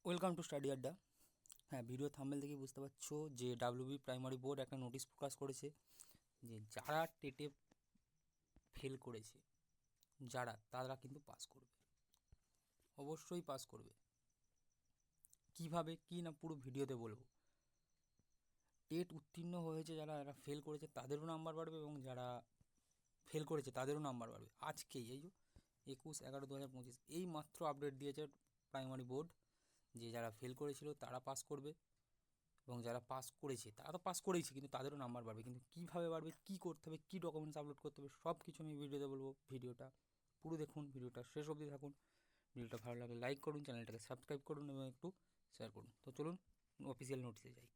Welcome to study আড্ডা। হ্যাঁ, video thumbnail দেখেই বুঝতে পারছো যে ডাব্লিউবি প্রাইমারি বোর্ড একটা নোটিশ প্রকাশ করেছে যে যারা টেটে ফেল করেছে তারা কিন্তু পাস করবে, অবশ্যই পাস করবে। কিভাবে কি না পুরো ভিডিওতে বলবো। টেট উত্তীর্ণ হয়েছে যারা ফেল করেছে তাদেরও নাম্বার বাড়বে এবং যারা ফেল করেছে তাদেরও নাম্বার বাড়বে। আজকেই এই 21/11/2025 এই মাত্র আপডেট দিয়েছে প্রাইমারি বোর্ড যে যারা ফেল করেছিল তারা পাস করবে এবং যারা পাস করেছে তারা তো পাস করেইছে, কিন্তু তাদেরও নাম্বার বাড়বে। কিন্তু কীভাবে বাড়বে, কী করতে হবে, কী ডকুমেন্টস আপলোড করতে হবে, সব কিছু আমি ভিডিওতে বলবো। ভিডিওটা পুরো দেখুন, ভিডিওটা শেষ অবধি থাকুন। ভিডিওটা ভালো লাগলে লাইক করুন, চ্যানেলটাকে সাবস্ক্রাইব করুন এবং একটু শেয়ার করুন। তো চলুন অফিসিয়াল নোটিসে যাই।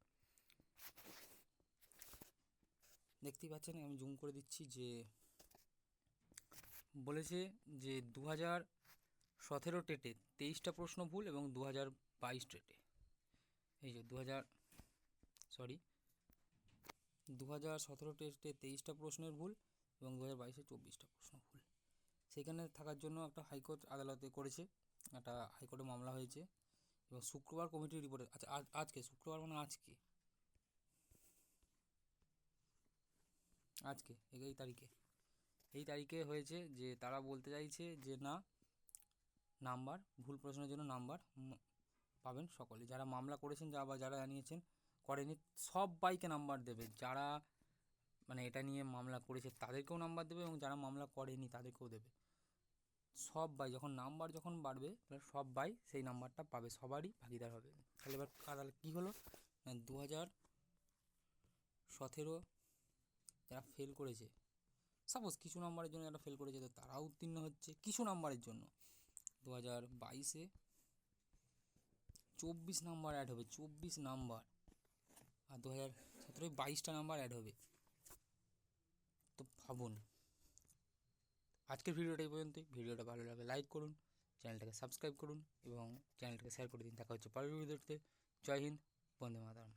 দেখতেই পাচ্ছেন, আমি জুম করে দিচ্ছি যে বলেছে যে 2017 টেটে 23টা প্রশ্ন ভুল এবং 2022 টেটে এই যে 2017 টেস্টে 23টা প্রশ্নের ভুল এবং 2022-এ 24টা প্রশ্ন ভুল। সেখানে থাকার জন্য একটা হাইকোর্ট আদালতে করেছে, একটা হাইকোর্টে মামলা হয়েছে এবং শুক্রবার কমিটির রিপোর্টে আজকে শুক্রবার মানে আজকে এই তারিখে হয়েছে যে তারা বলতে চাইছে যে না, নাম্বার ভুল প্রশ্নের জন্য নাম্বার পাবেন সকলে, যারা মামলা করেছেন যারা জানিয়েছেন করেনি সবাইকে নাম্বার দেবে। যারা মানে এটা নিয়ে মামলা করেছে তাদেরকেও নাম্বার দেবে এবং যারা মামলা করেনি তাদেরকেও দেবে। সবাই যখন বাড়বে তাহলে সবাই সেই নাম্বারটা পাবে, সবারই ভাগিদার হবে। তাহলে কী হলো, 2017 যারা ফেল করেছে, সাপোজ কিছু নাম্বারের জন্য যারা ফেল করেছে তো তারাও উত্তীর্ণ হচ্ছে কিছু নাম্বারের জন্য। 2022-এ 24 নাম্বার অ্যাড হবে, 24 নাম্বার, আর 2017-এ 22টা নাম্বার অ্যাড হবে। তো ভাবুন। আজকের ভিডিওটা এই পর্যন্তই। ভিডিওটা ভালো লাগলে লাইক করুন, চ্যানেলটাকে সাবস্ক্রাইব করুন এবং চ্যানেলটাকে শেয়ার করে দিন। দেখা হচ্ছে পরের ভিডিওতে। জয় হিন্দ, বন্দে মাতরম।